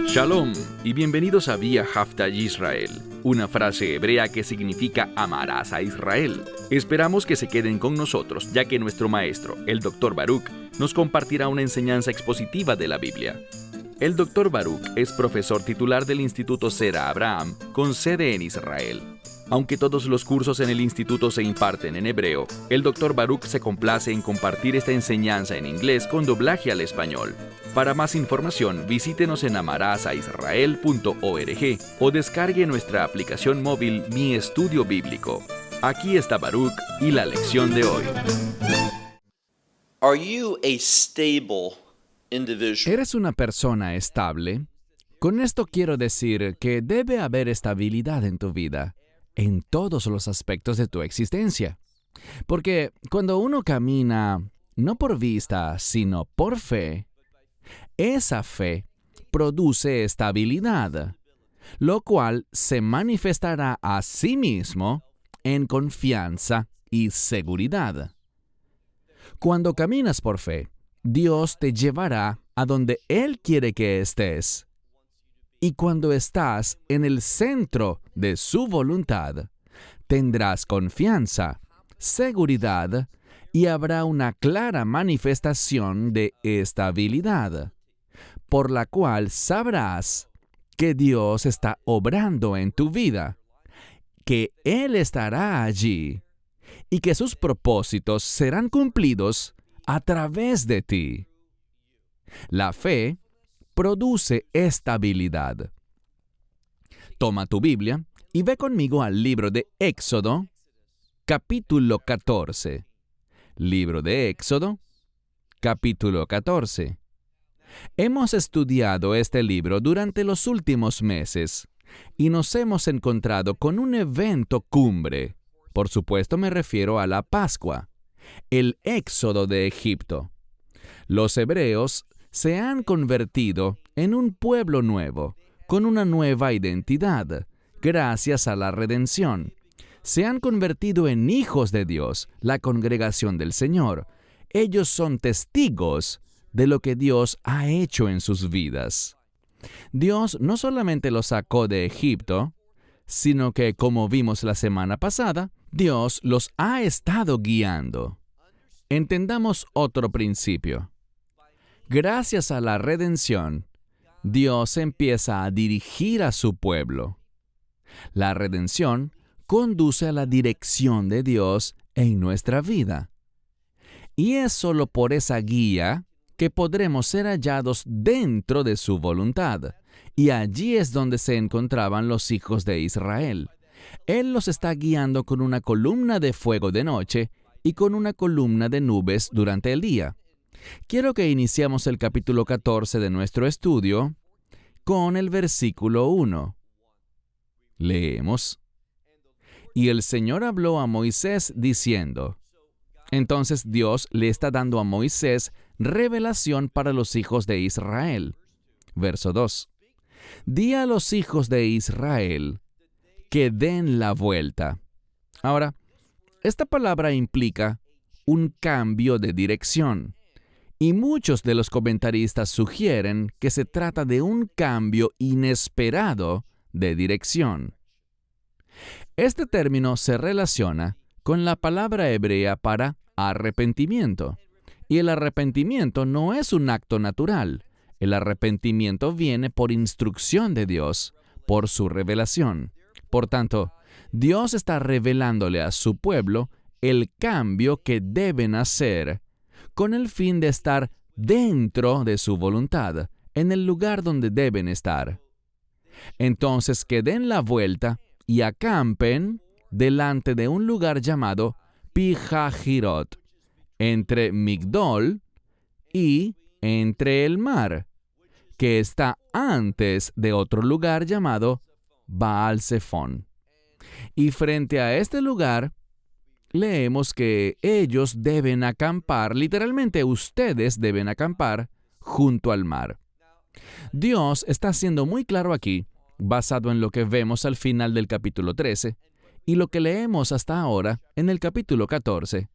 Shalom y bienvenidos a Vía Haftaj Israel, una frase hebrea que significa amarás a Israel. Esperamos que se queden con nosotros, ya que nuestro maestro, el Dr. Baruch, nos compartirá una enseñanza expositiva de la Biblia. El Dr. Baruch es profesor titular del Instituto Zera Abraham, con sede en Israel. Aunque todos los cursos en el instituto se imparten en hebreo, el Dr. Baruch se complace en compartir esta enseñanza en inglés con doblaje al español. Para más información, visítenos en amarasaisrael.org o descargue nuestra aplicación móvil Mi Estudio Bíblico. Aquí está Baruch y la lección de hoy. Are you a stable individual? ¿Eres una persona estable? Con esto quiero decir que debe haber estabilidad en tu vida, en todos los aspectos de tu existencia. Porque cuando uno camina, no por vista, sino por fe, esa fe produce estabilidad, lo cual se manifestará a sí mismo en confianza y seguridad. Cuando caminas por fe, Dios te llevará a donde Él quiere que estés. Y cuando estás en el centro de su voluntad, tendrás confianza, seguridad y habrá una clara manifestación de estabilidad, por la cual sabrás que Dios está obrando en tu vida, que Él estará allí y que sus propósitos serán cumplidos a través de ti. La fe produce estabilidad. Toma tu Biblia y ve conmigo al libro de Éxodo, capítulo 14. Libro de Éxodo, capítulo 14. Hemos estudiado este libro durante los últimos meses y nos hemos encontrado con un evento cumbre. Por supuesto me refiero a la Pascua, el éxodo de Egipto. Los hebreos se han convertido en un pueblo nuevo, con una nueva identidad, gracias a la redención. Se han convertido en hijos de Dios, la congregación del Señor. Ellos son testigos de lo que Dios ha hecho en sus vidas. Dios no solamente los sacó de Egipto, sino que, como vimos la semana pasada, Dios los ha estado guiando. Entendamos otro principio. Gracias a la redención, Dios empieza a dirigir a su pueblo. La redención conduce a la dirección de Dios en nuestra vida. Y es solo por esa guía que podremos ser hallados dentro de su voluntad. Y allí es donde se encontraban los hijos de Israel. Él los está guiando con una columna de fuego de noche y con una columna de nubes durante el día. Quiero que iniciemos el capítulo 14 de nuestro estudio con el versículo 1. Leemos. Y el Señor habló a Moisés diciendo. Entonces Dios le está dando a Moisés revelación para los hijos de Israel. Verso 2. Di a los hijos de Israel que den la vuelta. Ahora, esta palabra implica un cambio de dirección. Y muchos de los comentaristas sugieren que se trata de un cambio inesperado de dirección. Este término se relaciona con la palabra hebrea para arrepentimiento. Y el arrepentimiento no es un acto natural. El arrepentimiento viene por instrucción de Dios, por su revelación. Por tanto, Dios está revelándole a su pueblo el cambio que deben hacer con el fin de estar dentro de su voluntad, en el lugar donde deben estar. Entonces que den la vuelta y acampen delante de un lugar llamado Pi-Hahirot, entre Migdol y entre el mar, que está antes de otro lugar llamado Baal-Zephón. Y frente a este lugar, leemos que ellos deben acampar, literalmente ustedes deben acampar junto al mar. Dios está siendo muy claro aquí, basado en lo que vemos al final del capítulo 13 y lo que leemos hasta ahora en el capítulo 14,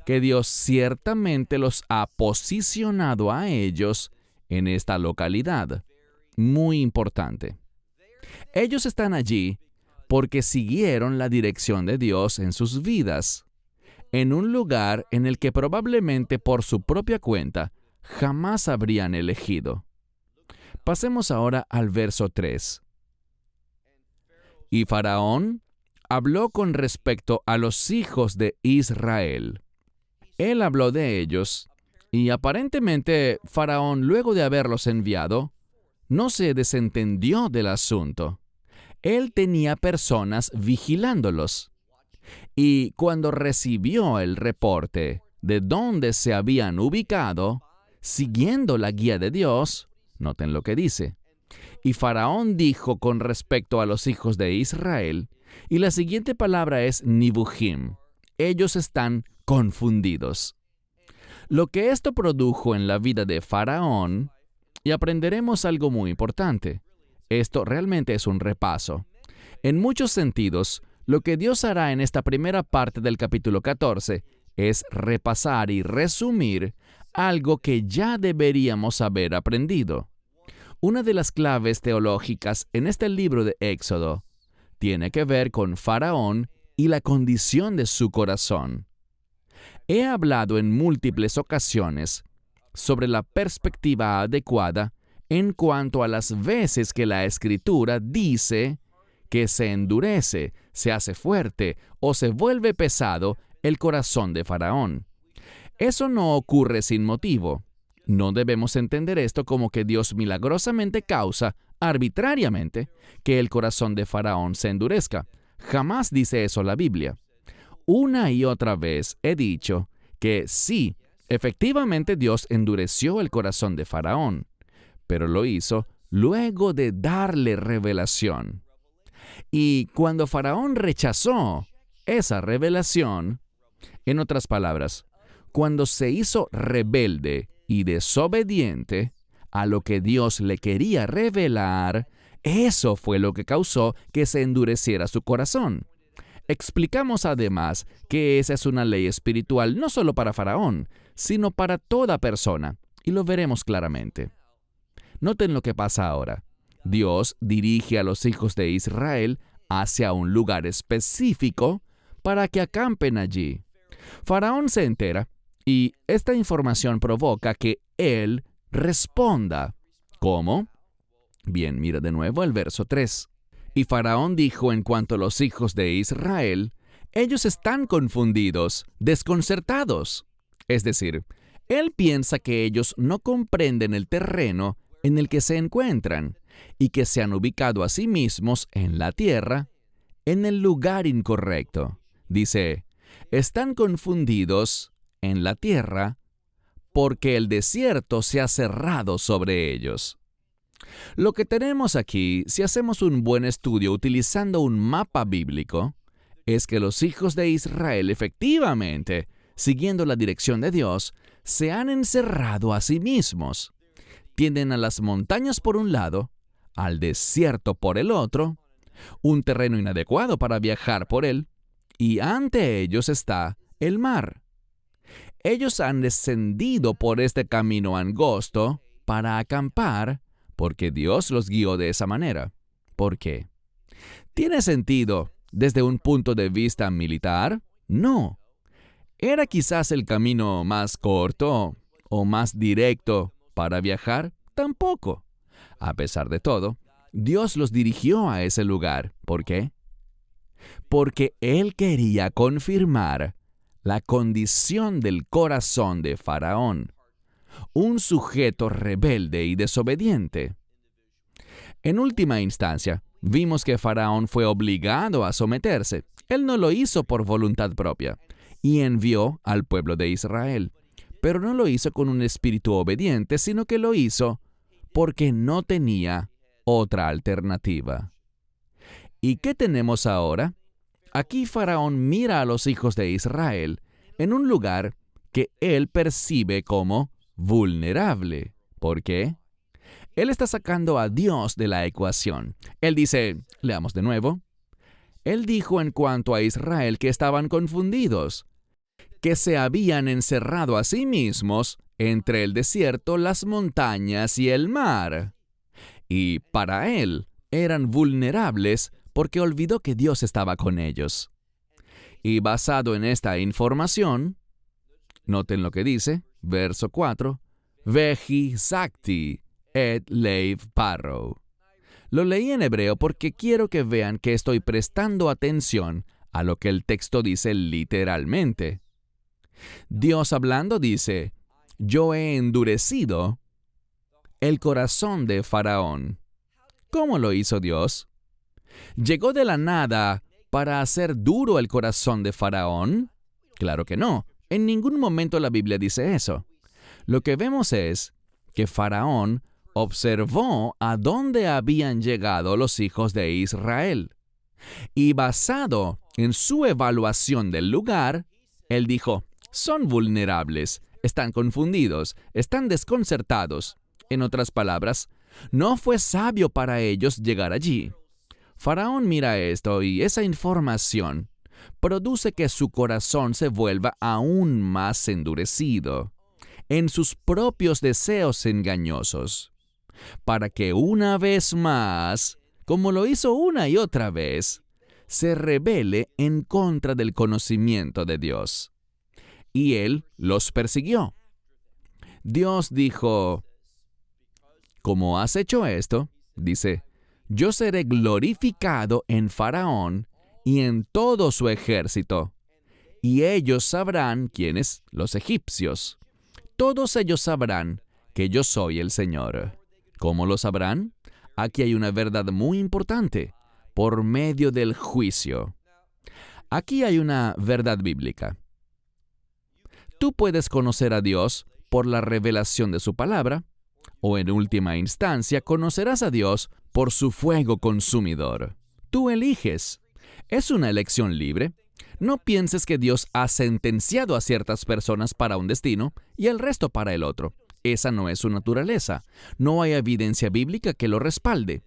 que Dios ciertamente los ha posicionado a ellos en esta localidad. Muy importante. Ellos están allí porque siguieron la dirección de Dios en sus vidas, en un lugar en el que probablemente por su propia cuenta jamás habrían elegido. Pasemos ahora al verso 3. Y Faraón habló con respecto a los hijos de Israel. Él habló de ellos, y aparentemente Faraón, luego de haberlos enviado, no se desentendió del asunto. Él tenía personas vigilándolos. Y cuando recibió el reporte de dónde se habían ubicado, siguiendo la guía de Dios, noten lo que dice. Y Faraón dijo con respecto a los hijos de Israel, y la siguiente palabra es Nibujim. Ellos están confundidos. Lo que esto produjo en la vida de Faraón, y aprenderemos algo muy importante. Esto realmente es un repaso. En muchos sentidos, lo que Dios hará en esta primera parte del capítulo 14 es repasar y resumir algo que ya deberíamos haber aprendido. Una de las claves teológicas en este libro de Éxodo tiene que ver con Faraón y la condición de su corazón. He hablado en múltiples ocasiones sobre la perspectiva adecuada en cuanto a las veces que la Escritura dice que se endurece, se hace fuerte o se vuelve pesado el corazón de Faraón. Eso no ocurre sin motivo. No debemos entender esto como que Dios milagrosamente causa, arbitrariamente, que el corazón de Faraón se endurezca. Jamás dice eso la Biblia. Una y otra vez he dicho que sí, efectivamente Dios endureció el corazón de Faraón, pero lo hizo luego de darle revelación. Y cuando Faraón rechazó esa revelación, en otras palabras, cuando se hizo rebelde y desobediente a lo que Dios le quería revelar, eso fue lo que causó que se endureciera su corazón. Explicamos además que esa es una ley espiritual no solo para Faraón, sino para toda persona, y lo veremos claramente. Noten lo que pasa ahora. Dios dirige a los hijos de Israel hacia un lugar específico para que acampen allí. Faraón se entera y esta información provoca que él responda. ¿Cómo? Bien, mira de nuevo el verso 3. Y Faraón dijo en cuanto a los hijos de Israel, ellos están confundidos, desconcertados. Es decir, él piensa que ellos no comprenden el terreno en el que se encuentran y que se han ubicado a sí mismos en la tierra, en el lugar incorrecto. Dice, están confundidos en la tierra porque el desierto se ha cerrado sobre ellos. Lo que tenemos aquí, si hacemos un buen estudio utilizando un mapa bíblico, es que los hijos de Israel efectivamente, siguiendo la dirección de Dios, se han encerrado a sí mismos. Tienden a las montañas por un lado, al desierto por el otro, un terreno inadecuado para viajar por él, y ante ellos está el mar. Ellos han descendido por este camino angosto para acampar, porque Dios los guió de esa manera. ¿Por qué? ¿Tiene sentido desde un punto de vista militar? No. ¿Era quizás el camino más corto o más directo para viajar? Tampoco. A pesar de todo, Dios los dirigió a ese lugar. ¿Por qué? Porque Él quería confirmar la condición del corazón de Faraón, un sujeto rebelde y desobediente. En última instancia, vimos que Faraón fue obligado a someterse. Él no lo hizo por voluntad propia y envió al pueblo de Israel, pero no lo hizo con un espíritu obediente, sino que lo hizo porque no tenía otra alternativa. ¿Y qué tenemos ahora? Aquí Faraón mira a los hijos de Israel en un lugar que él percibe como vulnerable. ¿Por qué? Él está sacando a Dios de la ecuación. Él dice, leamos de nuevo, él dijo en cuanto a Israel que estaban confundidos. que se habían encerrado a sí mismos entre el desierto, las montañas y el mar. Y para él eran vulnerables porque olvidó que Dios estaba con ellos. Y basado en esta información, noten lo que dice, verso 4, Vehi Sakti et Leiv Paro. Lo leí en hebreo porque quiero que vean que estoy prestando atención a lo que el texto dice literalmente. Dios hablando dice, yo he endurecido el corazón de Faraón. ¿Cómo lo hizo Dios? ¿Llegó de la nada para hacer duro el corazón de Faraón? Claro que no. En ningún momento la Biblia dice eso. Lo que vemos es que Faraón observó a dónde habían llegado los hijos de Israel. Y basado en su evaluación del lugar, él dijo, son vulnerables, están confundidos, están desconcertados. En otras palabras, no fue sabio para ellos llegar allí. Faraón mira esto y esa información produce que su corazón se vuelva aún más endurecido en sus propios deseos engañosos, para que una vez más, como lo hizo una y otra vez, se rebele en contra del conocimiento de Dios. Y él los persiguió. Dios dijo, como has hecho esto, dice, yo seré glorificado en Faraón y en todo su ejército, y ellos sabrán quiénes, los egipcios. Todos ellos sabrán que yo soy el Señor. ¿Cómo lo sabrán? Aquí hay una verdad muy importante, por medio del juicio. Aquí hay una verdad bíblica. Tú puedes conocer a Dios por la revelación de su palabra, o en última instancia conocerás a Dios por su fuego consumidor. Tú eliges. Es una elección libre. No pienses que Dios ha sentenciado a ciertas personas para un destino y el resto para el otro. Esa no es su naturaleza. No hay evidencia bíblica que lo respalde.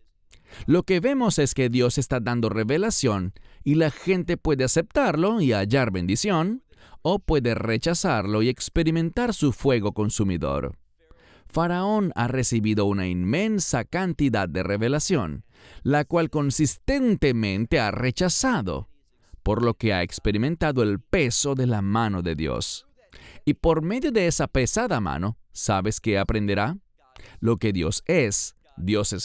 Lo que vemos es que Dios está dando revelación y la gente puede aceptarlo y hallar bendición, o puede rechazarlo y experimentar su fuego consumidor. Faraón ha recibido una inmensa cantidad de revelación, la cual consistentemente ha rechazado, por lo que ha experimentado el peso de la mano de Dios. Y por medio de esa pesada mano, ¿sabes qué aprenderá? Lo que Dios es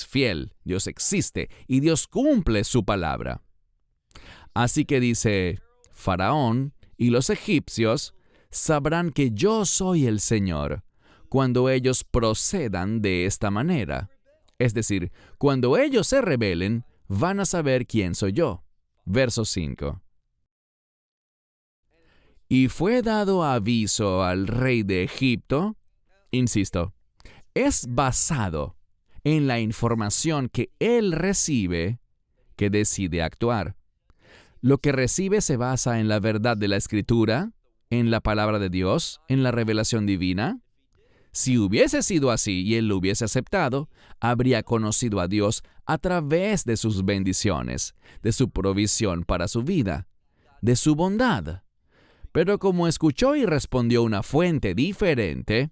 fiel, Dios existe y Dios cumple su palabra. Así que dice, Faraón y los egipcios sabrán que yo soy el Señor cuando ellos procedan de esta manera. Es decir, cuando ellos se rebelen, van a saber quién soy yo. Verso 5. Y fue dado aviso al rey de Egipto. Insisto, es basado en la información que él recibe que decide actuar. Lo que recibe se basa en la verdad de la Escritura, en la palabra de Dios, en la revelación divina. Si hubiese sido así y él lo hubiese aceptado, habría conocido a Dios a través de sus bendiciones, de su provisión para su vida, de su bondad. Pero como escuchó y respondió una fuente diferente,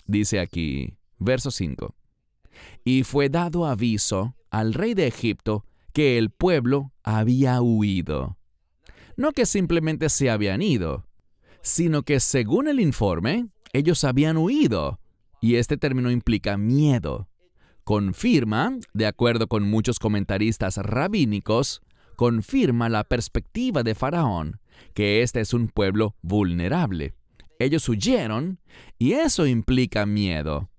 dice aquí, verso 5, y fue dado aviso al rey de Egipto que el pueblo había huido. No que simplemente se habían ido, sino que según el informe, ellos habían huido. Y este término implica miedo. Confirma, de acuerdo con muchos comentaristas rabínicos, confirma la perspectiva de Faraón, que este es un pueblo vulnerable. Ellos huyeron y eso implica miedo.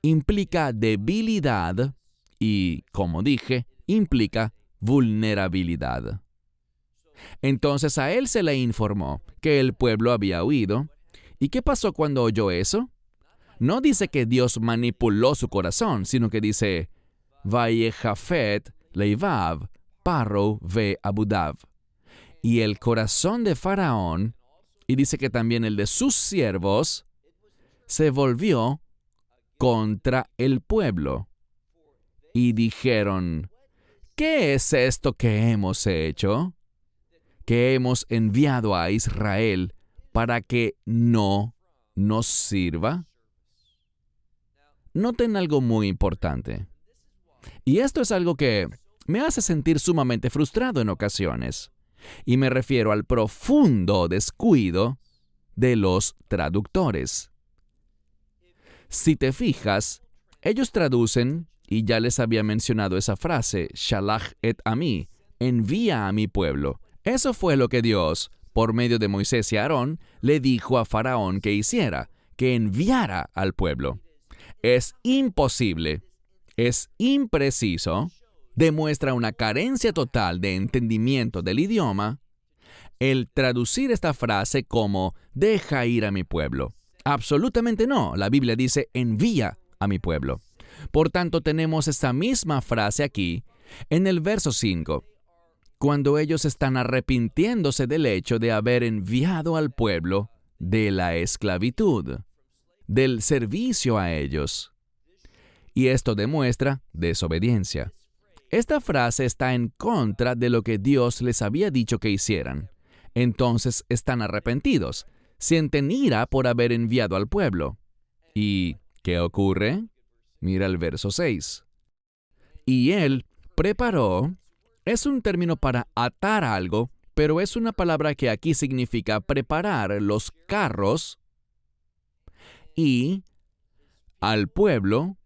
Implica debilidad y, como dije, implica vulnerabilidad. Entonces a él se le informó que el pueblo había huido. ¿Y qué pasó cuando oyó eso? No dice que Dios manipuló su corazón, sino que dice, Vayejafet leivav paro ve abudav. Y el corazón de Faraón, y dice que también el de sus siervos, se volvió contra el pueblo. Y dijeron, ¿qué es esto que hemos hecho? Que hemos enviado a Israel para que no nos sirva? Noten algo muy importante. Y esto es algo que me hace sentir sumamente frustrado en ocasiones. Y me refiero al profundo descuido de los traductores. Si te fijas, ellos traducen, y ya les había mencionado esa frase, Shalach et ami, envía a mi pueblo. Eso fue lo que Dios, por medio de Moisés y Aarón, le dijo a Faraón que hiciera, que enviara al pueblo. Es imposible, es impreciso, demuestra una carencia total de entendimiento del idioma, el traducir esta frase como deja ir a mi pueblo. Absolutamente no. La Biblia dice envía a mi pueblo. Por tanto, tenemos esta misma frase aquí en el verso 5, cuando ellos están arrepintiéndose del hecho de haber enviado al pueblo de la esclavitud, del servicio a ellos. Y esto demuestra desobediencia. Esta frase está en contra de lo que Dios les había dicho que hicieran. Entonces están arrepentidos, sienten ira por haber enviado al pueblo. ¿Y qué ocurre? Mira el verso 6. Y él preparó, es un término para atar algo, pero es una palabra que aquí significa preparar los carros y al pueblo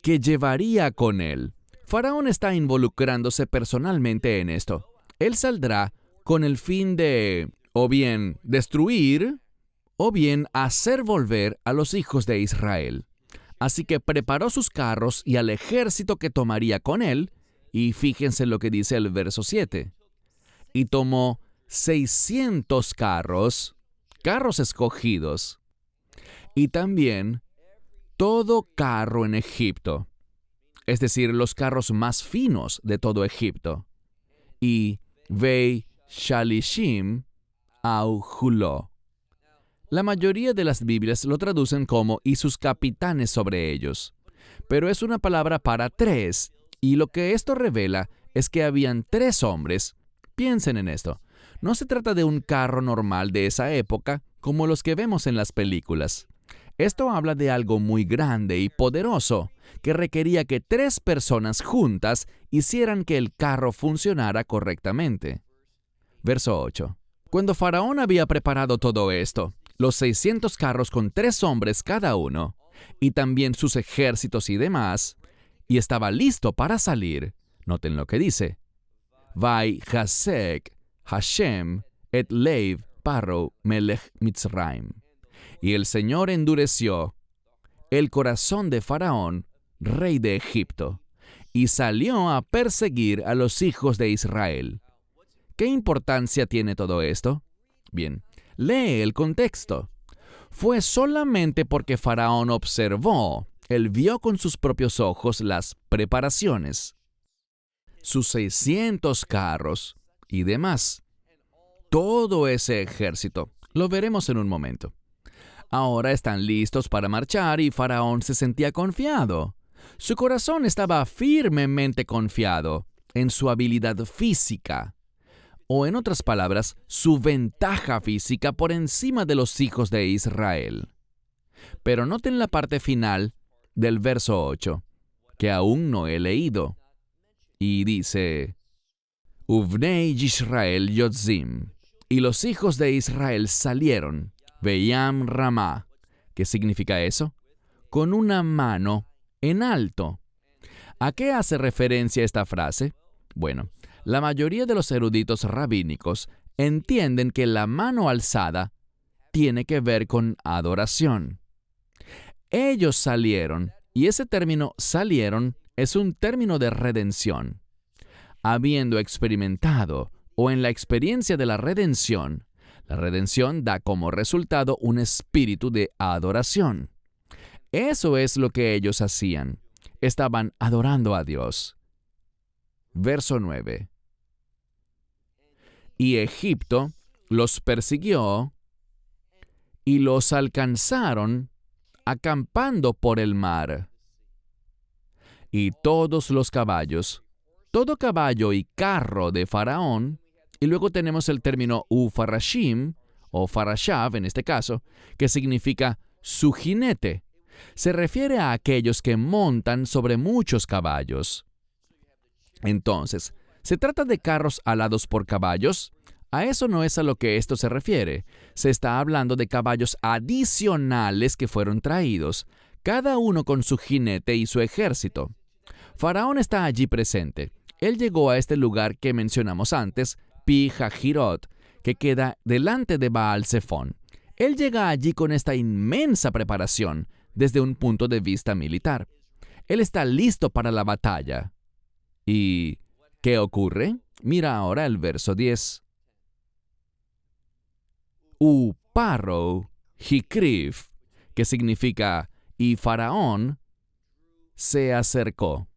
que llevaría con él. Faraón está involucrándose personalmente en esto. Él saldrá con el fin de, o bien destruir, o bien hacer volver a los hijos de Israel. Así que preparó sus carros y al ejército que tomaría con él, y fíjense lo que dice el verso 7. Y tomó 600 carros escogidos, y también todo carro en Egipto, es decir, los carros más finos de todo Egipto, y Vei Shalishim au Huló. La mayoría de las Biblias lo traducen como y sus capitanes sobre ellos, pero es una palabra para 3, y lo que esto revela es que habían 3 hombres. Piensen en esto. No se trata de un carro normal de esa época como los que vemos en las películas. Esto habla de algo muy grande y poderoso, que requería que 3 personas juntas hicieran que el carro funcionara correctamente. Verso 8. Cuando Faraón había preparado todo esto, los 600 carros con 3 hombres cada uno, y también sus ejércitos y demás, y estaba listo para salir, noten lo que dice, Vai Hasek Hashem et Leiv Paro Melech Mitzrayim. Y el Señor endureció el corazón de Faraón, rey de Egipto, y salió a perseguir a los hijos de Israel. ¿Qué importancia tiene todo esto? Bien, lee el contexto. Fue solamente porque Faraón observó, él vio con sus propios ojos las preparaciones, sus 600 carros y demás. Todo ese ejército, lo veremos en un momento. Ahora están listos para marchar y Faraón se sentía confiado. Su corazón estaba firmemente confiado en su habilidad física, o en otras palabras, su ventaja física por encima de los hijos de Israel. Pero noten la parte final del verso 8, que aún no he leído, y dice, Uvnei Yisrael Yotzim, y los hijos de Israel salieron, Veyam Ramá. ¿Qué significa eso? Con una mano en alto. ¿A qué hace referencia esta frase? Bueno, la mayoría de los eruditos rabínicos entienden que la mano alzada tiene que ver con adoración. Ellos salieron, y ese término salieron es un término de redención. Habiendo experimentado o en la experiencia de la redención da como resultado un espíritu de adoración. Eso es lo que ellos hacían. Estaban adorando a Dios. Verso 9. Y Egipto los persiguió y los alcanzaron acampando por el mar. Y todos los caballos, todo caballo y carro de Faraón, y luego tenemos el término ufarashim o Farashav en este caso, que significa su jinete. Se refiere a aquellos que montan sobre muchos caballos. Entonces, ¿se trata de carros alados por caballos? A eso no es a lo que esto se refiere. Se está hablando de caballos adicionales que fueron traídos, cada uno con su jinete y su ejército. Faraón está allí presente. Él llegó a este lugar que mencionamos antes, Pi Hahirot, que queda delante de Baal Zephón. Él llega allí con esta inmensa preparación desde un punto de vista militar. Él está listo para la batalla. ¿Y qué ocurre? Mira ahora el verso 10. Paro Hikrif, que significa y Faraón se acercó.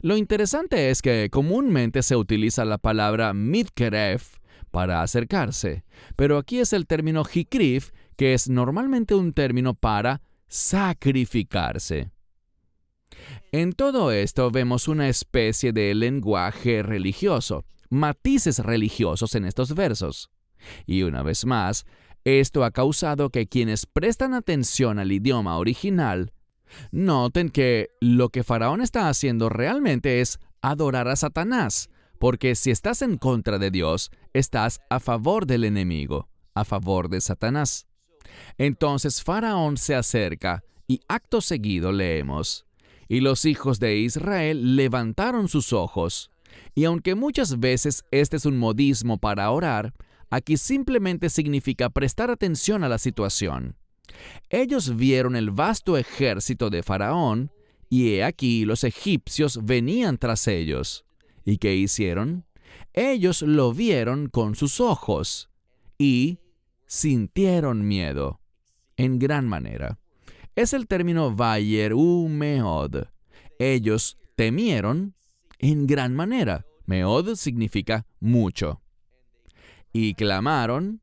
Lo interesante es que comúnmente se utiliza la palabra mitkeref para acercarse, pero aquí es el término hikrif, que es normalmente un término para sacrificarse. En todo esto vemos una especie de lenguaje religioso, matices religiosos en estos versos. Y una vez más, esto ha causado que quienes prestan atención al idioma original noten que lo que Faraón está haciendo realmente es adorar a Satanás, porque si estás en contra de Dios, estás a favor del enemigo, a favor de Satanás. Entonces Faraón se acerca y acto seguido leemos: y los hijos de Israel levantaron sus ojos. Y aunque muchas veces este es un modismo para orar, aquí simplemente significa prestar atención a la situación. Ellos vieron el vasto ejército de Faraón, y he aquí los egipcios venían tras ellos. ¿Y qué hicieron? Ellos lo vieron con sus ojos, y sintieron miedo, en gran manera. Es el término Vayeru Meod. Ellos temieron en gran manera. Meod significa mucho. Y clamaron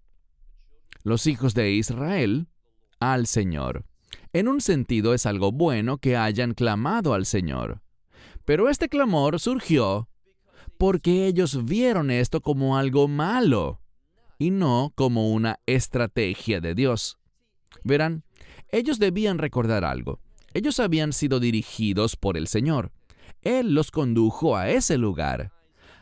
los hijos de Israel al Señor. En un sentido es algo bueno que hayan clamado al Señor. Pero este clamor surgió porque ellos vieron esto como algo malo y no como una estrategia de Dios. Verán, ellos debían recordar algo. Ellos habían sido dirigidos por el Señor. Él los condujo a ese lugar.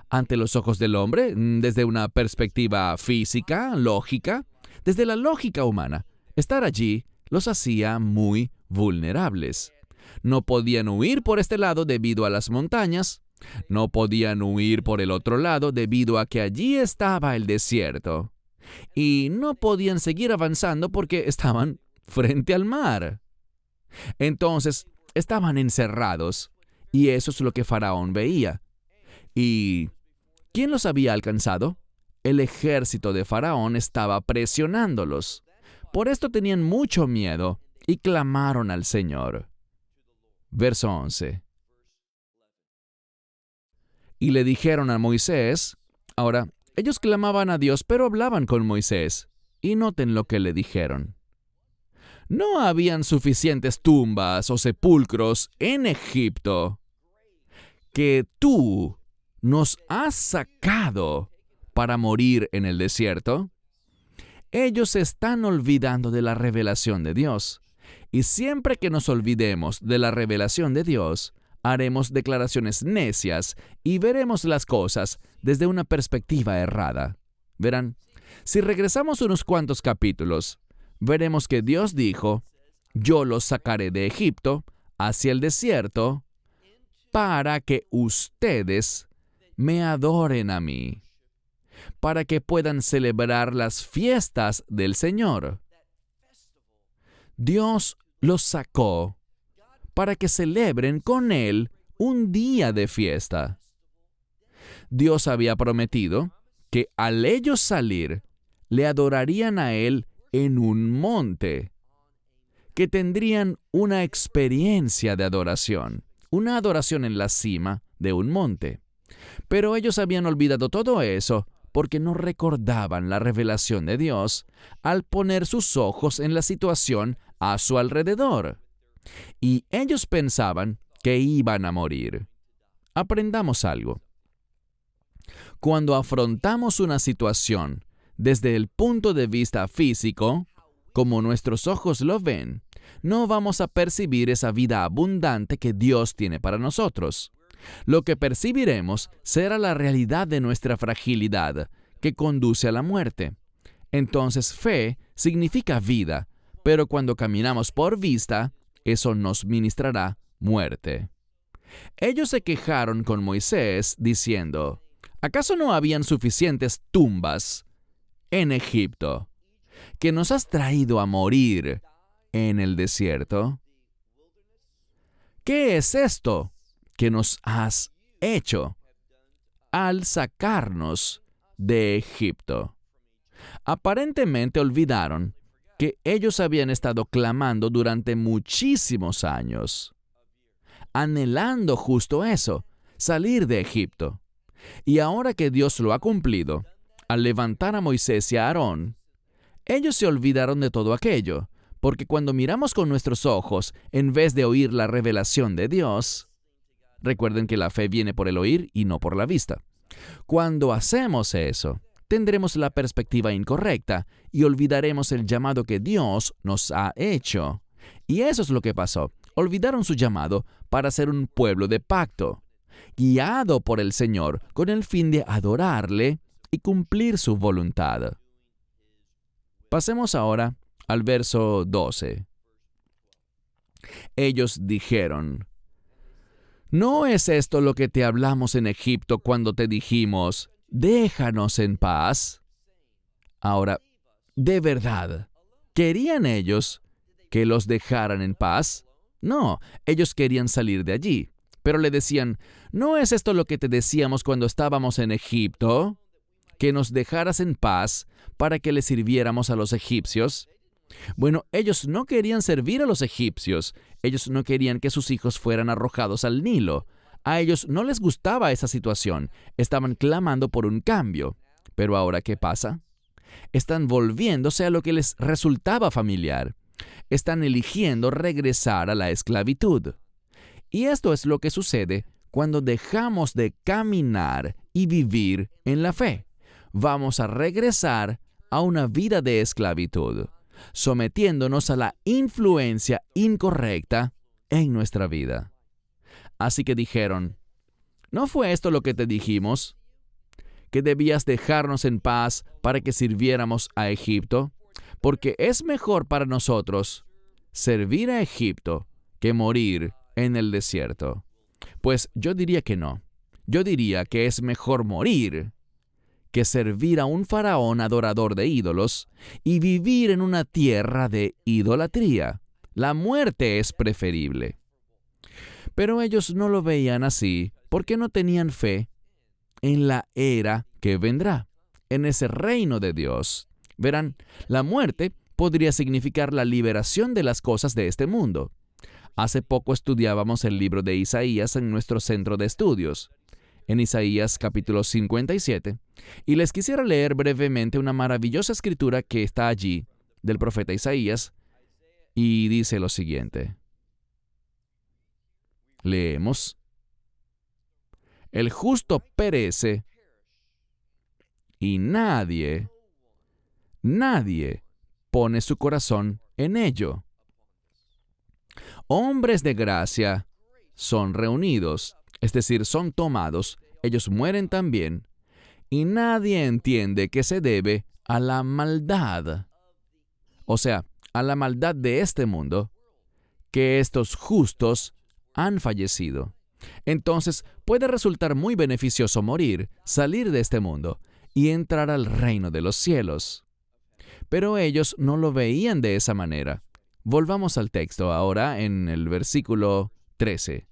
Ante los ojos del hombre, desde una perspectiva física, lógica, desde la lógica humana, estar allí los hacía muy vulnerables. No podían huir por este lado debido a las montañas. No podían huir por el otro lado debido a que allí estaba el desierto. Y no podían seguir avanzando porque estaban frente al mar. Entonces, estaban encerrados, y eso es lo que Faraón veía. ¿Y quién los había alcanzado? El ejército de Faraón estaba presionándolos. Por esto tenían mucho miedo y clamaron al Señor. Verso 11. Y le dijeron a Moisés. Ahora, ellos clamaban a Dios, pero hablaban con Moisés. Y noten lo que le dijeron. No habían suficientes tumbas o sepulcros en Egipto que tú nos has sacado para morir en el desierto. Ellos se están olvidando de la revelación de Dios. Y siempre que nos olvidemos de la revelación de Dios, haremos declaraciones necias y veremos las cosas desde una perspectiva errada. Verán, si regresamos unos cuantos capítulos, veremos que Dios dijo: yo los sacaré de Egipto hacia el desierto para que ustedes me adoren a mí, para que puedan celebrar las fiestas del Señor. Dios los sacó para que celebren con Él un día de fiesta. Dios había prometido que al ellos salir, le adorarían a Él en un monte, que tendrían una experiencia de adoración, una adoración en la cima de un monte. Pero ellos habían olvidado todo eso porque no recordaban la revelación de Dios al poner sus ojos en la situación a su alrededor. Y ellos pensaban que iban a morir. Aprendamos algo. Cuando afrontamos una situación desde el punto de vista físico, como nuestros ojos lo ven, no vamos a percibir esa vida abundante que Dios tiene para nosotros. Lo que percibiremos será la realidad de nuestra fragilidad, que conduce a la muerte. Entonces, fe significa vida, pero cuando caminamos por vista, eso nos ministrará muerte. Ellos se quejaron con Moisés, diciendo, ¿acaso no habían suficientes tumbas en Egipto, que nos has traído a morir en el desierto? ¿Qué es esto que nos has hecho al sacarnos de Egipto? Aparentemente olvidaron que ellos habían estado clamando durante muchísimos años, anhelando justo eso, salir de Egipto. Y ahora que Dios lo ha cumplido, al levantar a Moisés y a Aarón, ellos se olvidaron de todo aquello, porque cuando miramos con nuestros ojos, en vez de oír la revelación de Dios, recuerden que la fe viene por el oír y no por la vista. Cuando hacemos eso, tendremos la perspectiva incorrecta y olvidaremos el llamado que Dios nos ha hecho. Y eso es lo que pasó. Olvidaron su llamado para ser un pueblo de pacto, guiado por el Señor con el fin de adorarle y cumplir su voluntad. Pasemos ahora al verso 12. Ellos dijeron, ¿no es esto lo que te hablamos en Egipto cuando te dijimos, déjanos en paz? Ahora, ¿de verdad querían ellos que los dejaran en paz? No, ellos querían salir de allí. Pero le decían, ¿no es esto lo que te decíamos cuando estábamos en Egipto? ¿Que nos dejaras en paz para que le sirviéramos a los egipcios? Bueno, ellos no querían servir a los egipcios. Ellos no querían que sus hijos fueran arrojados al Nilo. A ellos no les gustaba esa situación. Estaban clamando por un cambio. Pero ahora, ¿qué pasa? Están volviéndose a lo que les resultaba familiar. Están eligiendo regresar a la esclavitud. Y esto es lo que sucede cuando dejamos de caminar y vivir en la fe. Vamos a regresar a una vida de esclavitud, sometiéndonos a la influencia incorrecta en nuestra vida. Así que dijeron, ¿no fue esto lo que te dijimos? ¿Que debías dejarnos en paz para que sirviéramos a Egipto? Porque es mejor para nosotros servir a Egipto que morir en el desierto. Pues yo diría que no. Yo diría que es mejor morir que servir a un faraón adorador de ídolos y vivir en una tierra de idolatría. La muerte es preferible. Pero ellos no lo veían así porque no tenían fe en la era que vendrá, en ese reino de Dios. Verán, la muerte podría significar la liberación de las cosas de este mundo. Hace poco estudiábamos el libro de Isaías en nuestro centro de estudios, en Isaías capítulo 57, y les quisiera leer brevemente una maravillosa escritura que está allí, del profeta Isaías, y dice lo siguiente. Leemos. El justo perece, y nadie pone su corazón en ello. Hombres de gracia son reunidos, es decir, son tomados, ellos mueren también, y nadie entiende que se debe a la maldad, o sea, a la maldad de este mundo, que estos justos han fallecido. Entonces puede resultar muy beneficioso morir, salir de este mundo y entrar al reino de los cielos. Pero ellos no lo veían de esa manera. Volvamos al texto ahora en el versículo 13.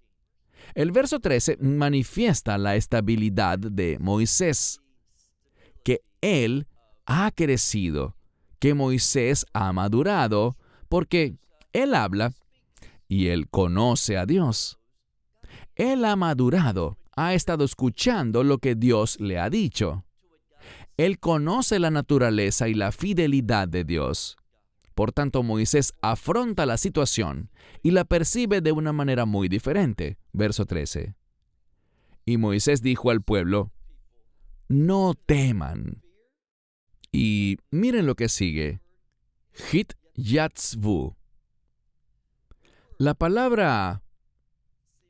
El verso 13 manifiesta la estabilidad de Moisés, que él ha crecido, que Moisés ha madurado, porque él habla y él conoce a Dios. Él ha madurado, ha estado escuchando lo que Dios le ha dicho. Él conoce la naturaleza y la fidelidad de Dios. Por tanto, Moisés afronta la situación y la percibe de una manera muy diferente. Verso 13. Y Moisés dijo al pueblo, no teman. Y miren lo que sigue. Hit yatzvu. La palabra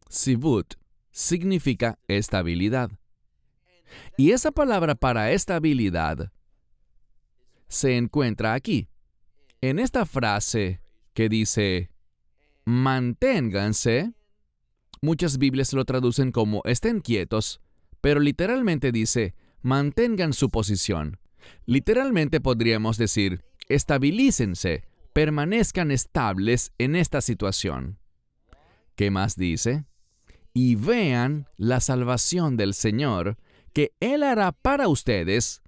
sivut significa estabilidad. Y esa palabra para estabilidad se encuentra aquí, en esta frase que dice, manténganse. Muchas Biblias lo traducen como estén quietos, pero literalmente dice, mantengan su posición. Literalmente podríamos decir, estabilícense, permanezcan estables en esta situación. ¿Qué más dice? Y vean la salvación del Señor que Él hará para ustedes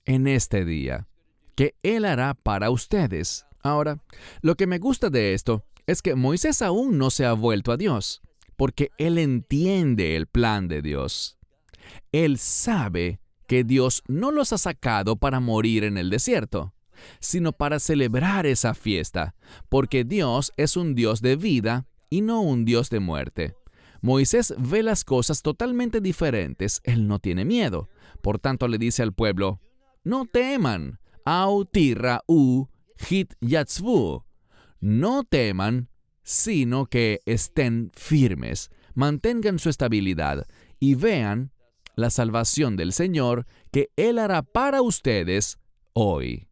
en este día. Que Él hará para ustedes. Ahora, lo que me gusta de esto es que Moisés aún no se ha vuelto a Dios, porque él entiende el plan de Dios. Él sabe que Dios no los ha sacado para morir en el desierto, sino para celebrar esa fiesta, porque Dios es un Dios de vida y no un Dios de muerte. Moisés ve las cosas totalmente diferentes. Él no tiene miedo. Por tanto, le dice al pueblo, no teman, au tirra u hit yatzvu. No teman, sino que estén firmes, mantengan su estabilidad y vean la salvación del Señor que Él hará para ustedes hoy.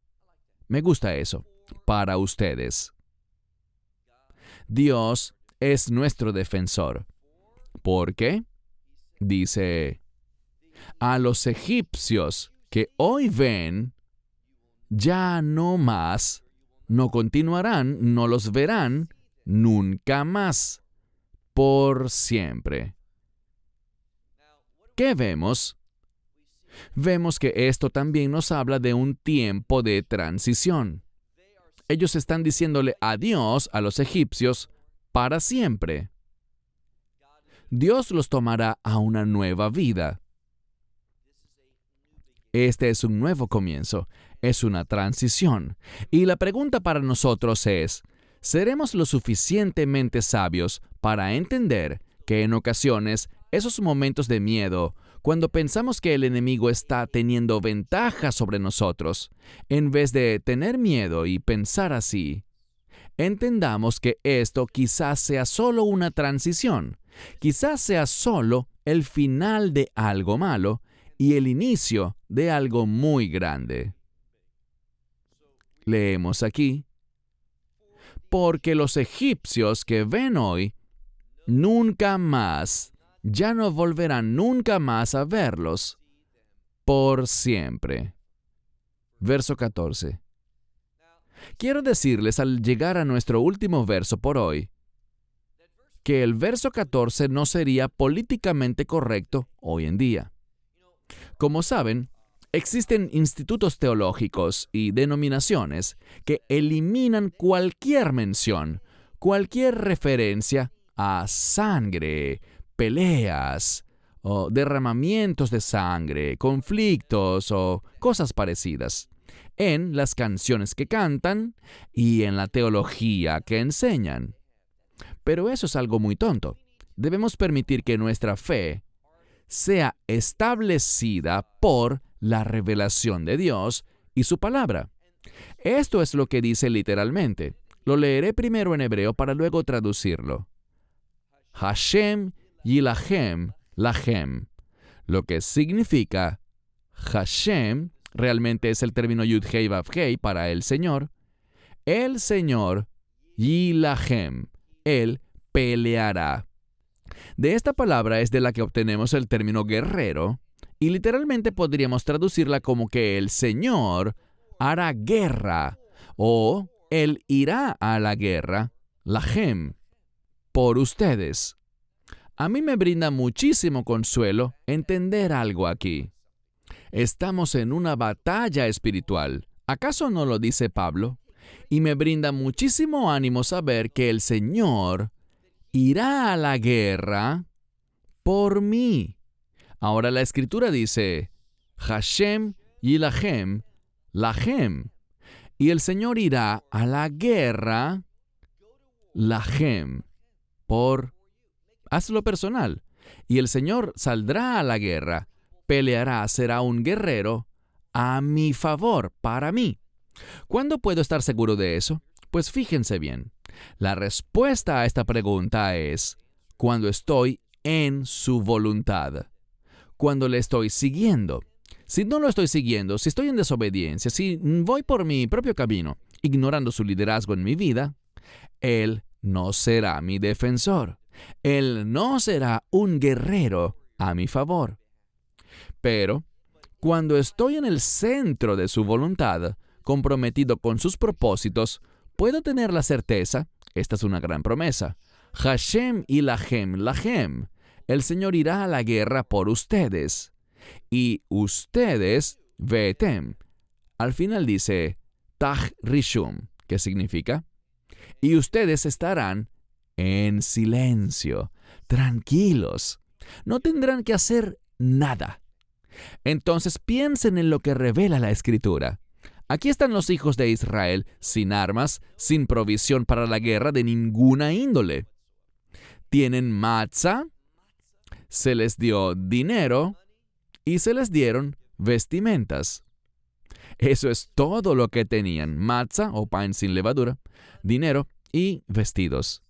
Me gusta eso, para ustedes. Dios es nuestro defensor. ¿Por qué? Dice, a los egipcios que hoy ven, ya no más, no continuarán, no los verán, nunca más, por siempre. ¿Qué vemos? Vemos que esto también nos habla de un tiempo de transición. Ellos están diciéndole adiós a los egipcios para siempre. Dios los tomará a una nueva vida. Este es un nuevo comienzo, es una transición. Y la pregunta para nosotros es, ¿seremos lo suficientemente sabios para entender que en ocasiones esos momentos de miedo, cuando pensamos que el enemigo está teniendo ventaja sobre nosotros, en vez de tener miedo y pensar así, entendamos que esto quizás sea solo una transición, quizás sea solo el final de algo malo y el inicio de algo muy grande? Leemos aquí, porque los egipcios que ven hoy, nunca más, ya no volverán nunca más a verlos, por siempre. Verso 14. Quiero decirles al llegar a nuestro último verso por hoy, que el verso 14 no sería políticamente correcto hoy en día. Como saben, existen institutos teológicos y denominaciones que eliminan cualquier mención, cualquier referencia a sangre, peleas, o derramamientos de sangre, conflictos o cosas parecidas, en las canciones que cantan y en la teología que enseñan. Pero eso es algo muy tonto. Debemos permitir que nuestra fe sea establecida por la revelación de Dios y su palabra. Esto es lo que dice literalmente. Lo leeré primero en hebreo para luego traducirlo. Hashem Yilahem Lahem. Lo que significa Hashem, realmente es el término Yud-Hei Vav-Hei para el Señor. El Señor Yilahem. Él peleará. De esta palabra es de la que obtenemos el término guerrero, y literalmente podríamos traducirla como que el Señor hará guerra, o Él irá a la guerra, lahem, por ustedes. A mí me brinda muchísimo consuelo entender algo aquí. Estamos en una batalla espiritual. ¿Acaso no lo dice Pablo? Y me brinda muchísimo ánimo saber que el Señor irá a la guerra por mí. Ahora la Escritura dice, Hashem Yilahem Lahem. Y el Señor irá a la guerra, lahem, por... Hazlo personal. Y el Señor saldrá a la guerra, peleará, será un guerrero a mi favor, para mí. ¿Cuándo puedo estar seguro de eso? Pues fíjense bien. La respuesta a esta pregunta es cuando estoy en su voluntad, cuando le estoy siguiendo. Si no lo estoy siguiendo, si estoy en desobediencia, si voy por mi propio camino, ignorando su liderazgo en mi vida, Él no será mi defensor. Él no será un guerrero a mi favor. Pero cuando estoy en el centro de su voluntad, comprometido con sus propósitos, puedo tener la certeza, esta es una gran promesa, Hashem ilahem lahem, el Señor irá a la guerra por ustedes. Y ustedes, vetem, al final dice, tach rishum, que significa, y ustedes estarán en silencio, tranquilos, no tendrán que hacer nada. Entonces piensen en lo que revela la Escritura. Aquí están los hijos de Israel sin armas, sin provisión para la guerra de ninguna índole. Tienen matzá, se les dio dinero y se les dieron vestimentas. Eso es todo lo que tenían: matzá o pan sin levadura, dinero y vestidos.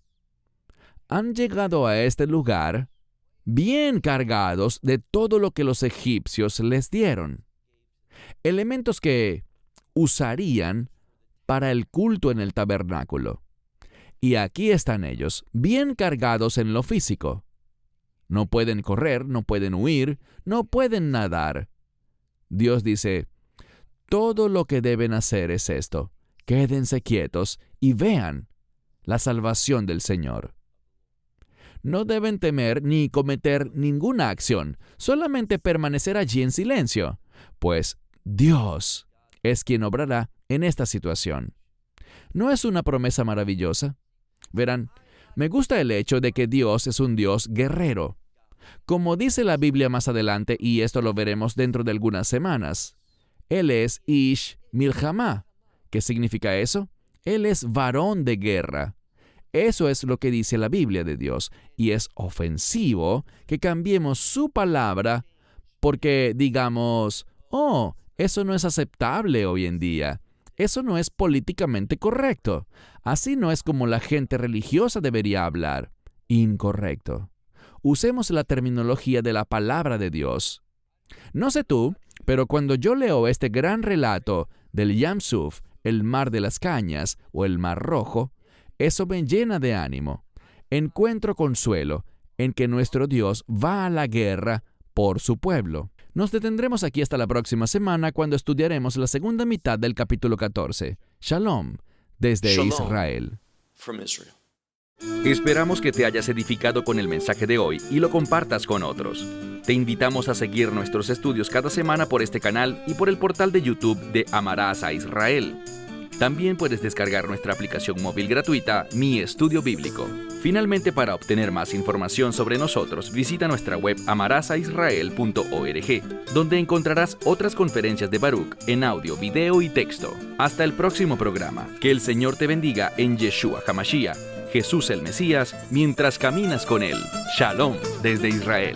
Han llegado a este lugar bien cargados de todo lo que los egipcios les dieron. Elementos que usarían para el culto en el tabernáculo. Y aquí están ellos, bien cargados en lo físico. No pueden correr, no pueden huir, no pueden nadar. Dios dice, todo lo que deben hacer es esto: quédense quietos y vean la salvación del Señor. No deben temer ni cometer ninguna acción, solamente permanecer allí en silencio, pues Dios es quien obrará en esta situación. ¿No es una promesa maravillosa? Verán, me gusta el hecho de que Dios es un Dios guerrero. Como dice la Biblia más adelante, y esto lo veremos dentro de algunas semanas, Él es Ish Milhamá. ¿Qué significa eso? Él es varón de guerra. Eso es lo que dice la Biblia de Dios, y es ofensivo que cambiemos su palabra porque digamos, oh, eso no es aceptable hoy en día. Eso no es políticamente correcto. Así no es como la gente religiosa debería hablar. Incorrecto. Usemos la terminología de la palabra de Dios. No sé tú, pero cuando yo leo este gran relato del Yam Suf, el mar de las cañas o el mar rojo, eso me llena de ánimo. Encuentro consuelo en que nuestro Dios va a la guerra por su pueblo. Nos detendremos aquí hasta la próxima semana cuando estudiaremos la segunda mitad del capítulo 14. Shalom, desde Shalom Israel. from Israel. Esperamos que te hayas edificado con el mensaje de hoy y lo compartas con otros. Te invitamos a seguir nuestros estudios cada semana por este canal y por el portal de YouTube de Amarás a Israel. También puedes descargar nuestra aplicación móvil gratuita, Mi Estudio Bíblico. Finalmente, para obtener más información sobre nosotros, visita nuestra web amarasaisrael.org, donde encontrarás otras conferencias de Baruch en audio, video y texto. Hasta el próximo programa. Que el Señor te bendiga en Yeshua HaMashiach, Jesús el Mesías, mientras caminas con Él. Shalom desde Israel.